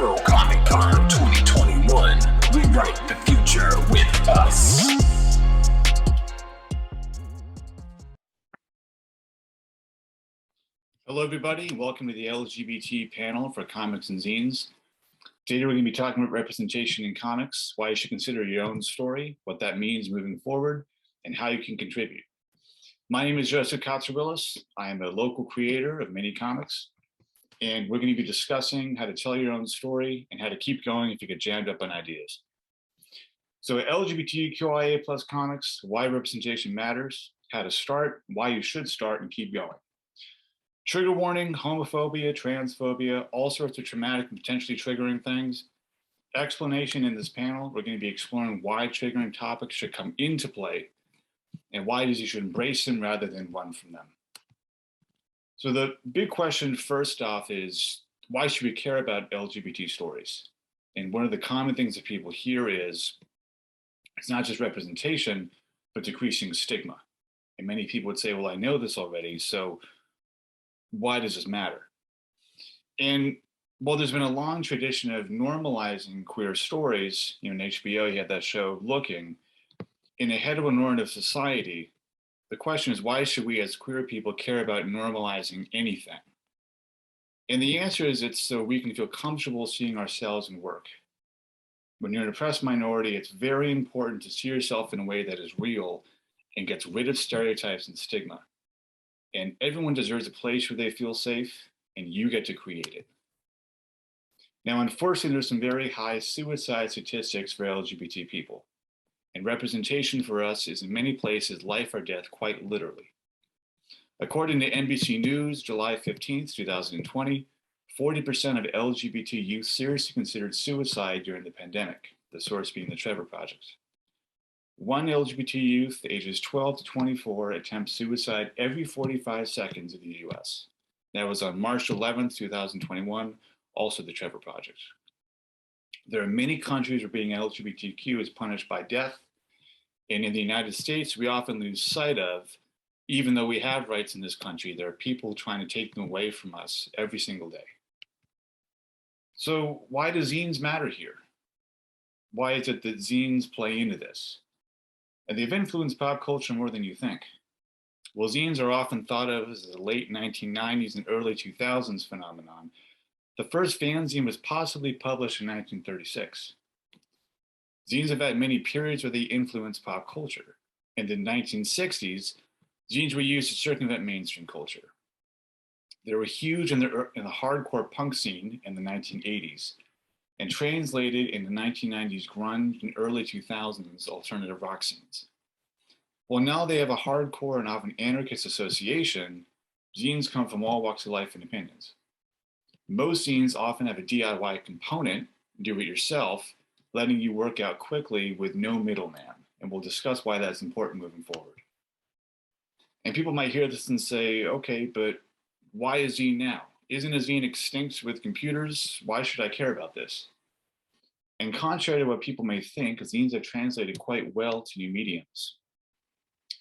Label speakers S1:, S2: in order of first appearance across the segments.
S1: Afro Comic Con 2021. Rewrite the future with us.
S2: Hello, everybody. Welcome to the LGBT panel for Comics and Zines. Today, we're going to be talking about representation in comics, why you should consider your own story, what that means moving forward, and how you can contribute. My name is Joseph Cotsirilos. I am a local creator of many comics, and we're going to be discussing how to tell your own story and how to keep going if you get jammed up on ideas. So LGBTQIA plus comics, why representation matters, how to start, why you should start, and keep going. Trigger warning, homophobia, transphobia, all sorts of traumatic and potentially triggering things. Explanation in this panel, we're going to be exploring why triggering topics should come into play and why it is you should embrace them rather than run from them. So the big question first off is, why should we care about LGBT stories? And one of the common things that people hear is, it's not just representation, but decreasing stigma. And many people would say, well, I know this already, so why does this matter? And well, there's been a long tradition of normalizing queer stories. You know, in HBO, you had that show Looking. In a heteronormative society, the question is, why should we as queer people care about normalizing anything? And the answer is, it's so we can feel comfortable seeing ourselves in work. When you're an oppressed minority, it's very important to see yourself in a way that is real and gets rid of stereotypes and stigma. And everyone deserves a place where they feel safe, and you get to create it. Now, unfortunately, there's some very high suicide statistics for LGBT people. And representation for us is in many places life or death, quite literally. According to NBC News, July 15th, 2020, 40% of LGBT youth seriously considered suicide during the pandemic, the source being the Trevor Project. One LGBT youth, ages 12 to 24, attempts suicide every 45 seconds in the US. That was on March 11th, 2021, also the Trevor Project. There are many countries where being LGBTQ is punished by death. And in the United States, we often lose sight of, even though we have rights in this country, there are people trying to take them away from us every single day. So why do zines matter here? Why is it that zines play into this? And they've influenced pop culture more than you think. Well, zines are often thought of as a late 1990s and early 2000s phenomenon. The first fanzine was possibly published in 1936. Zines have had many periods where they influenced pop culture. In the 1960s, zines were used to circumvent mainstream culture. They were huge in the hardcore punk scene in the 1980s and translated in the 1990s grunge and early 2000s alternative rock scenes. Well, now they have a hardcore and often anarchist association. Zines come from all walks of life and opinions. Most zines often have a DIY component, do it yourself, letting you work out quickly with no middleman. And we'll discuss why that's important moving forward. And people might hear this and say, okay, but why a zine now? Isn't a zine extinct with computers? Why should I care about this? And contrary to what people may think, zines have translated quite well to new mediums.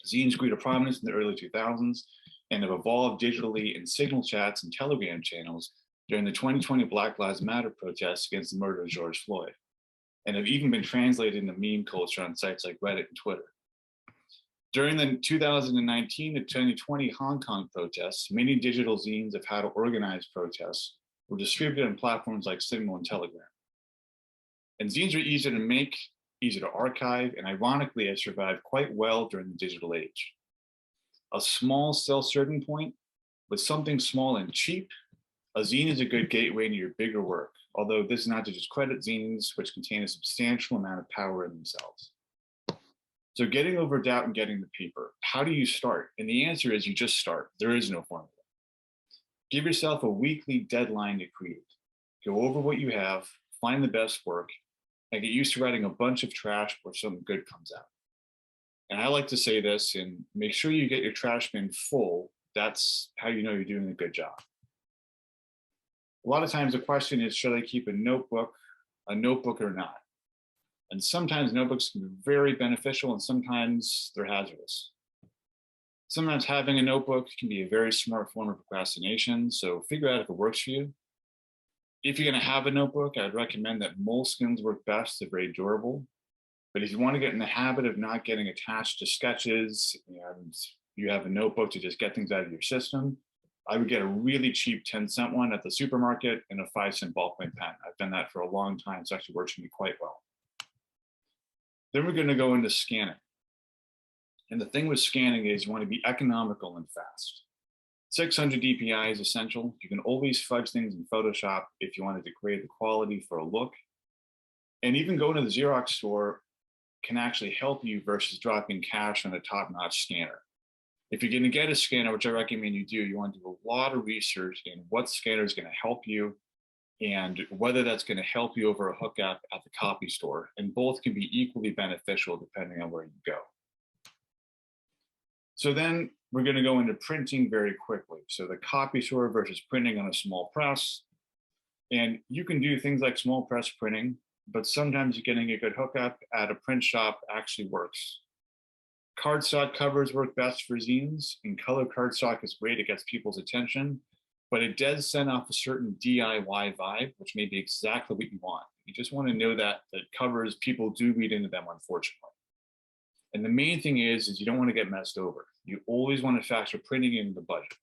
S2: Zines grew to prominence in the early 2000s and have evolved digitally in signal chats and Telegram channels during the 2020 Black Lives Matter protests against the murder of George Floyd, and have even been translated into meme culture on sites like Reddit and Twitter. During the 2019 to 2020 Hong Kong protests, many digital zines of how to organize protests were distributed on platforms like Signal and Telegram. And zines are easier to make, easier to archive, and ironically have survived quite well during the digital age. A small self-serving point, with something small and cheap, a zine is a good gateway into your bigger work, although this is not to discredit zines, which contain a substantial amount of power in themselves. So getting over doubt and getting the paper, how do you start? And the answer is you just start. There is no formula. Give yourself a weekly deadline to create. Go over what you have, find the best work, and get used to writing a bunch of trash before something good comes out. And I like to say this, and make sure you get your trash bin full. That's how you know you're doing a good job. A lot of times the question is, should I keep a notebook or not? And sometimes notebooks can be very beneficial and sometimes they're hazardous. Sometimes having a notebook can be a very smart form of procrastination, so figure out if it works for you. If you're going to have a notebook, I'd recommend that moleskins work best. They're very durable. But if you want to get in the habit of not getting attached to sketches and you have a notebook to just get things out of your system, I would get a really cheap 10-cent one at the supermarket and a 5-cent ballpoint pen. I've done that for a long time. It's actually works for me quite well. Then we're going to go into scanning. And the thing with scanning is you want to be economical and fast. 600 dpi is essential. You can always fudge things in Photoshop if you wanted to create the quality for a look. And even going to the Xerox store can actually help you versus dropping cash on a top-notch scanner. If you're going to get a scanner, which I recommend you do, you want to do a lot of research in what scanner is going to help you and whether that's going to help you over a hookup at the copy store. And both can be equally beneficial depending on where you go. So then we're going to go into printing very quickly. So the copy store versus printing on a small press. And you can do things like small press printing, but sometimes getting a good hookup at a print shop actually works. Cardstock covers work best for zines, and color cardstock is great. It gets people's attention, but it does send off a certain DIY vibe, which may be exactly what you want. You just want to know that covers, people do read into them, unfortunately. And the main thing is you don't want to get messed over. You always want to factor printing into the budget.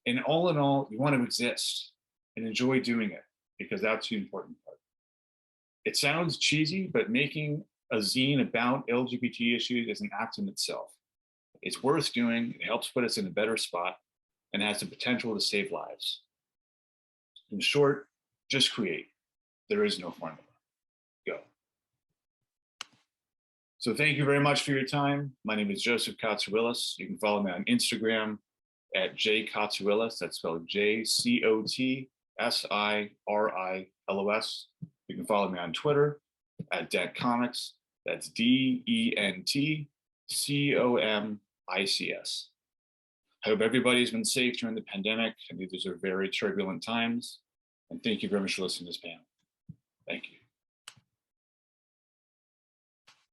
S2: And all in all, you want to exist and enjoy doing it because that's the important part. It sounds cheesy, but making a zine about LGBT issues is an act in itself. It's worth doing. It helps put us in a better spot and has the potential to save lives. In short, just create. There is no formula. Go. So thank you very much for your time. My name is Joseph Cotsirilos. You can follow me on Instagram at jcotsirilos. That's spelled JCOTSIRILOS. You can follow me on Twitter at Dent Comics. That's DENTCOMICS. I hope everybody's been safe during the pandemic. I know these are very turbulent times. And thank you very much for listening to this panel. Thank you.